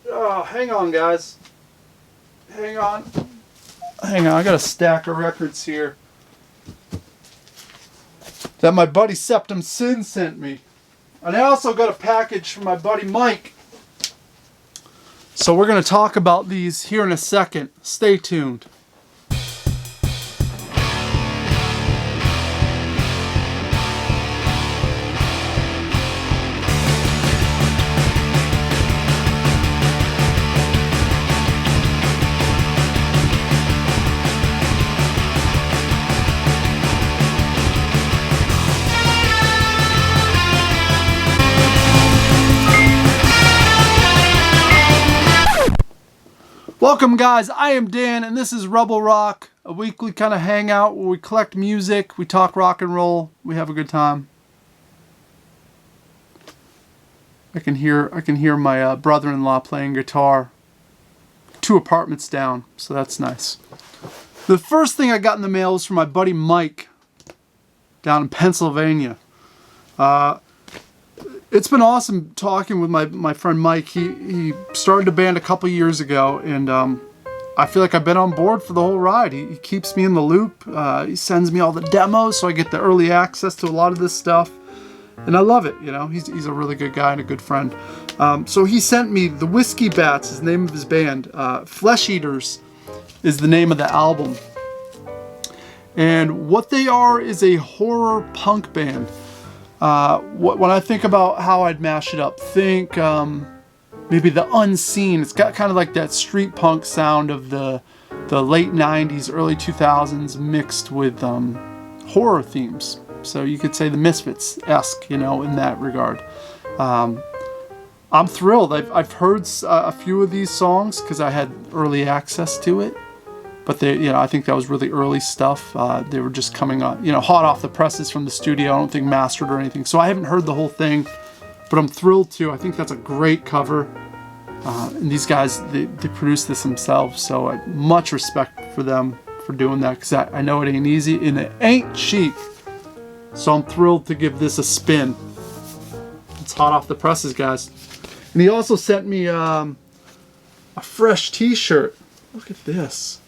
Oh, hang on, guys. Hang on. Hang on, I got a stack of records here that my buddy Septum sent me. And I also got a package from my buddy Mike. So we're going to talk about these here in a second. Stay tuned. Welcome guys, I am Dan and this is Rebel Rock, a weekly kind of hangout where we collect music, we talk rock and roll, we have a good time. I can hear my brother-in-law playing guitar 2 apartments down, so that's nice. The first thing I got in the mail was from my buddy Mike down in Pennsylvania. It's been awesome talking with my friend Mike. He started a band a couple years ago, and I feel like I've been on board for the whole ride. He keeps me in the loop. He sends me all the demos, so I get the early access to a lot of this stuff, and I love it. You know, he's a really good guy and a good friend. So he sent me the Whiskey Bats, is the name of his band. Flesh Eaters is the name of the album, and what they are is a horror punk band. When I think about how I'd mash it up, think maybe The Unseen. It's got kind of like that street punk sound of the late 90s, early 2000s mixed with horror themes. So you could say the Misfits-esque, you know, in that regard. I'm thrilled. I've heard a few of these songs because I had early access to it. But I think that was really early stuff. They were just coming on, hot off the presses from the studio. I don't think mastered or anything. So I haven't heard the whole thing, but I'm thrilled to. I think that's a great cover. And these guys, they produced this themselves. So I much respect for them for doing that, because I know it ain't easy and it ain't cheap. So I'm thrilled to give this a spin. It's hot off the presses, guys. And he also sent me a fresh t-shirt. Look at this.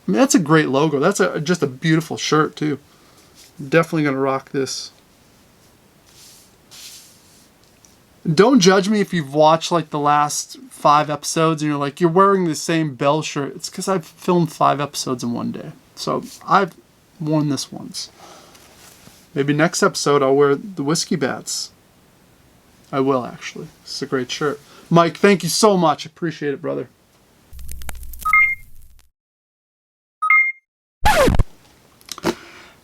I mean, that's a great logo. That's just a beautiful shirt, too. I'm definitely going to rock this. Don't judge me if you've watched like the last 5 episodes and you're like, you're wearing the same Bell shirt. It's because I've filmed 5 episodes in one day. So I've worn this once. Maybe next episode I'll wear the Whiskey Bats. I will, actually. It's a great shirt. Mike, thank you so much. Appreciate it, brother.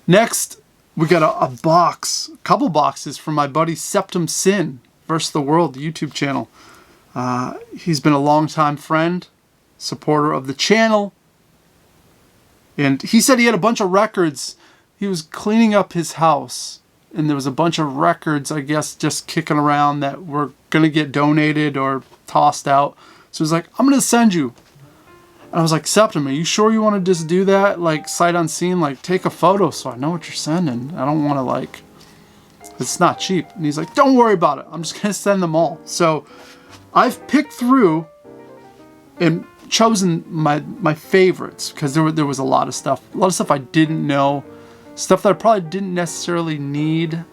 Next, we got a couple boxes from my buddy Septum vs. the World YouTube channel. He's been a longtime friend, supporter of the channel, and he said he had a bunch of records. He was cleaning up his house, and there was a bunch of records, I guess, just kicking around that were going to get donated or tossed out. So he's like, I'm going to send you. And I was like, Septum, are you sure you want to just do that? Like, sight unseen, like, take a photo so I know what you're sending. I don't want to, like, it's not cheap. And he's like, don't worry about it. I'm just going to send them all. So I've picked through and chosen my favorites, because there was a lot of stuff. A lot of stuff I didn't know. Stuff that I probably didn't necessarily need.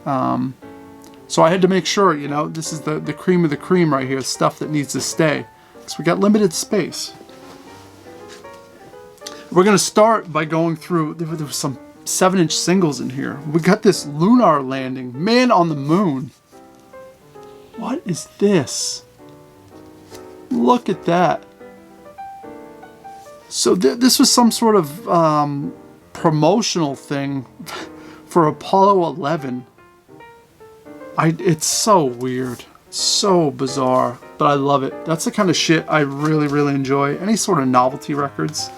So I had to make sure, this is the cream of the cream right here. Stuff that needs to stay. Because we got limited space. We're going to start by going through, there were some 7-inch singles in here. We got this Lunar Landing, Man on the Moon. What is this? Look at that. So this was some sort of promotional thing for Apollo 11. It's so weird, so bizarre, but I love it. That's the kind of shit I really, really enjoy. Any sort of novelty records.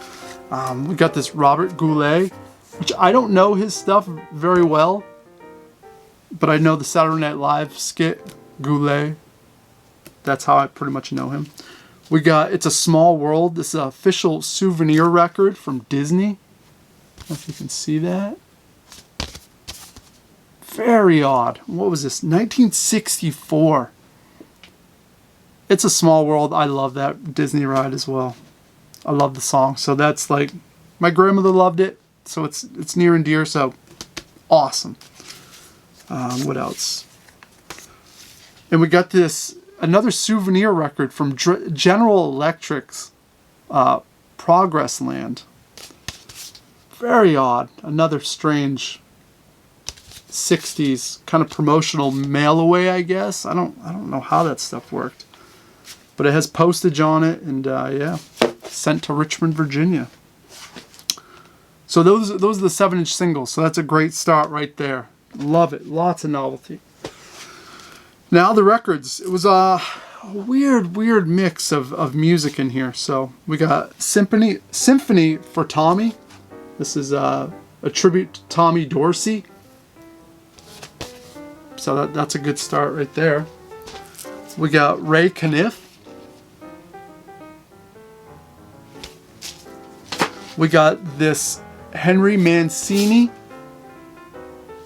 We got this Robert Goulet, which I don't know his stuff very well, but I know the Saturday Night Live skit, Goulet. That's how I pretty much know him. We got It's a Small World. This is an official souvenir record from Disney. I don't know if you can see that. Very odd. What was this? 1964. It's a Small World. I love that Disney ride as well. I love the song. So that's like, my grandmother loved it. So it's near and dear. So awesome. What else? And we got another souvenir record from General Electric's Progress Land. Very odd. Another strange 60s kind of promotional mail away, I guess. I don't know how that stuff worked. But it has postage on it, and yeah, sent to Richmond, Virginia. So those are the 7-inch singles. So that's a great start right there. Love it. Lots of novelty. Now the records. It was a weird mix of music in here. So we got Symphony for Tommy. This is a tribute to Tommy Dorsey. So that's a good start right there. We got Ray Caniff. We got this Henry Mancini.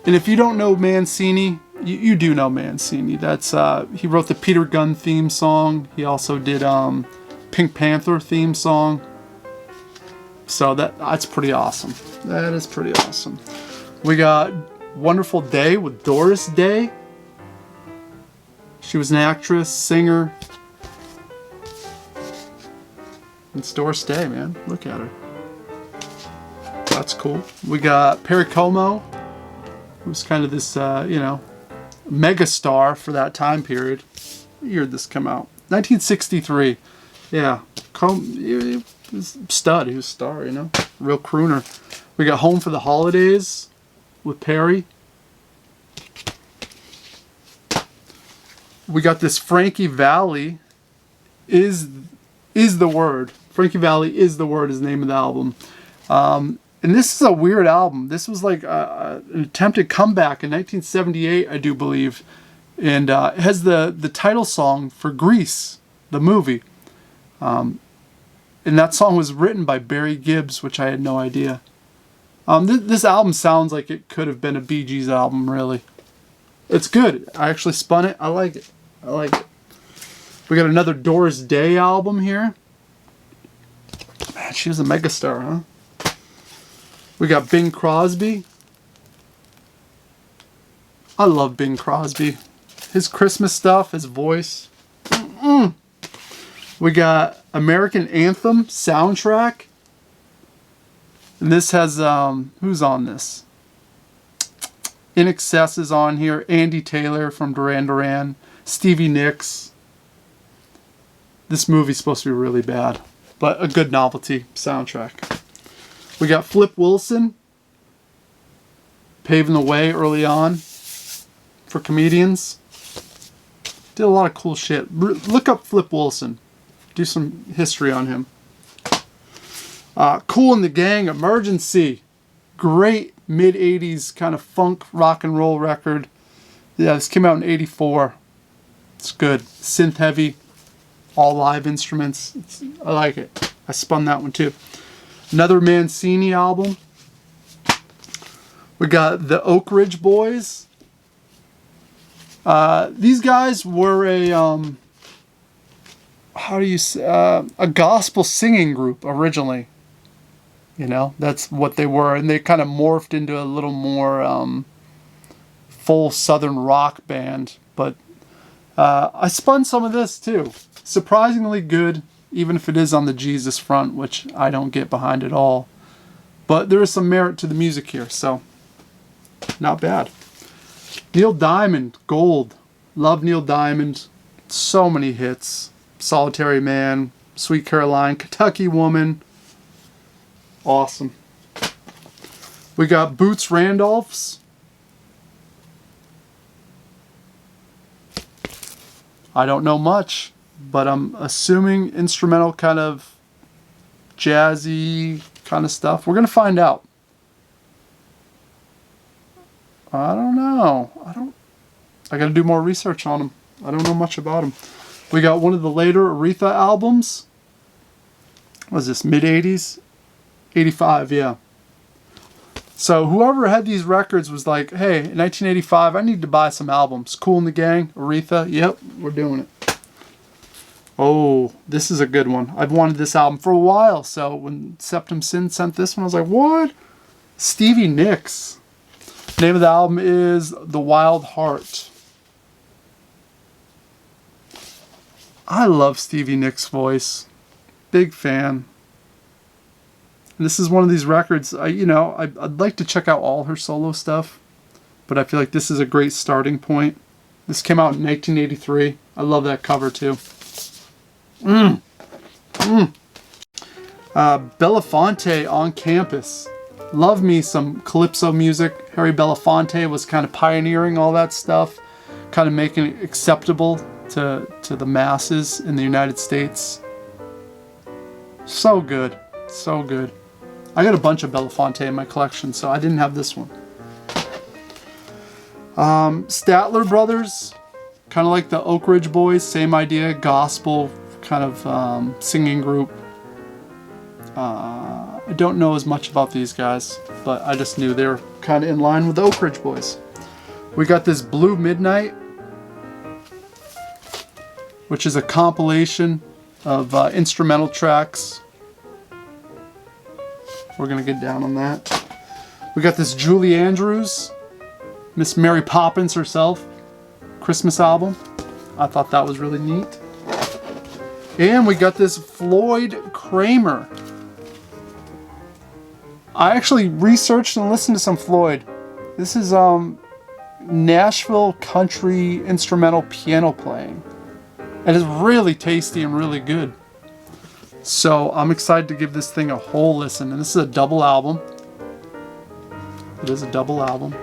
And if you don't know Mancini, you do know Mancini. That's he wrote the Peter Gunn theme song. He also did Pink Panther theme song. So that's pretty awesome. That is pretty awesome. We got Wonderful Day with Doris Day. She was an actress, singer. It's Doris Day, man. Look at her. That's cool. We got Perry Como, who's kind of this, mega star for that time period. What year did this come out? 1963. Yeah. He was a stud. He was a star, Real crooner. We got Home for the Holidays with Perry. We got this Frankie Valli is the Word. Frankie Valli is the Word is the name of the album. And this is a weird album. This was like an attempted comeback in 1978, I do believe. And it has the title song for Grease, the movie. And that song was written by Barry Gibbs, which I had no idea. This album sounds like it could have been a Bee Gees album, really. It's good. I actually spun it. I like it. We got another Doris Day album here. Man, she was a megastar, huh? We got Bing Crosby. I love Bing Crosby. His Christmas stuff, his voice. We got American Anthem soundtrack. And this has, who's on this? In Excess is on here. Andy Taylor from Duran Duran. Stevie Nicks. This movie's supposed to be really bad, but a good novelty soundtrack. We got Flip Wilson. Paving the way early on for comedians. Did a lot of cool shit. Look up Flip Wilson. Do some history on him. Kool and the Gang, Emergency. Great mid-80s kind of funk rock and roll record. Yeah, this came out in 84. It's good. Synth heavy. All live instruments. I like it. I spun that one too. Another Mancini album. We got the Oak Ridge Boys. These guys were a a gospel singing group originally. That's what they were, and they kind of morphed into a little more full southern rock band. But I spun some of this too. Surprisingly good, even if it is on the Jesus front, which I don't get behind at all. But there is some merit to the music here, so not bad. Neil Diamond, Gold. Love Neil Diamond. So many hits. Solitary Man, Sweet Caroline, Kentucky Woman. Awesome. We got Boots Randolph's. I don't know much, but I'm assuming instrumental kind of jazzy kind of stuff. We're going to find out. I don't know. I got to do more research on them. I don't know much about them. We got one of the later Aretha albums. What is this, mid-80s? 85, yeah. So whoever had these records was like, hey, in 1985, I need to buy some albums. Kool and the Gang, Aretha, yep, we're doing it. Oh, this is a good one. I've wanted this album for a while, so when Septum Sin sent this one, I was like, what? Stevie Nicks. Name of the album is The Wild Heart. I love Stevie Nicks' voice. Big fan. And this is one of these records, I'd like to check out all her solo stuff, but I feel like this is a great starting point. This came out in 1983. I love that cover too. Belafonte on Campus. Love me some calypso music. Harry Belafonte was kind of pioneering all that stuff, kind of making it acceptable to the masses in the United States. So good. So good. I got a bunch of Belafonte in my collection, so I didn't have this one. Statler Brothers, kind of like the Oak Ridge Boys, same idea, gospel kind of singing group. I don't know as much about these guys, but I just knew they were kind of in line with the Oak Ridge Boys. We got this Blue Midnight, which is a compilation of instrumental tracks. We're going to get down on that. We got this Julie Andrews, Miss Mary Poppins herself, Christmas album. I thought that was really neat. And we got this Floyd Kramer. I actually researched and listened to some Floyd. This is Nashville country instrumental piano playing. It is really tasty and really good. So I'm excited to give this thing a whole listen. And this is a double album. It is a double album.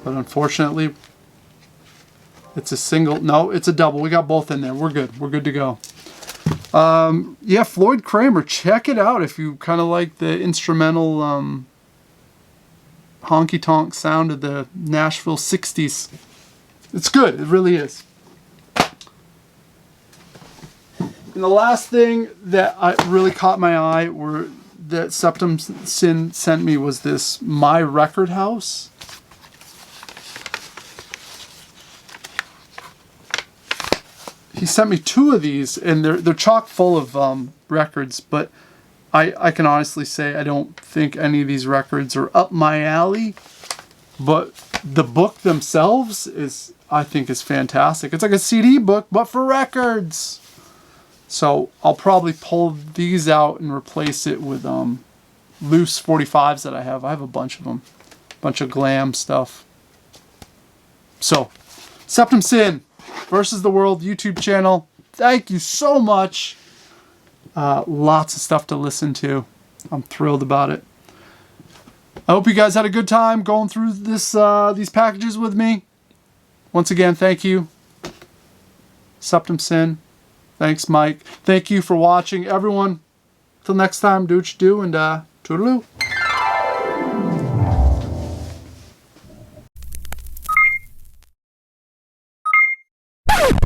But unfortunately, it's a single. No, it's a double. We got both in there. We're good. We're good to go. Yeah, Floyd Kramer. Check it out if you kind of like the instrumental honky-tonk sound of the Nashville 60s. It's good. It really is. And the last thing that really caught my eye that Septum Sin sent me was this My Record House. He sent me 2 of these, and they're chock full of records, but I can honestly say I don't think any of these records are up my alley. But the book themselves I think is fantastic. It's like a CD book, but for records. So I'll probably pull these out and replace it with loose 45s that I have. I have a bunch of them. A bunch of glam stuff. So, Septum Sin versus the World YouTube channel. Thank you so much. Lots of stuff to listen to. I'm thrilled about it. I hope you guys had a good time going through these packages with me. Once again, thank you. Septum Sin. Thanks, Mike. Thank you for watching, everyone. Till next time, do what you do, and toodaloo.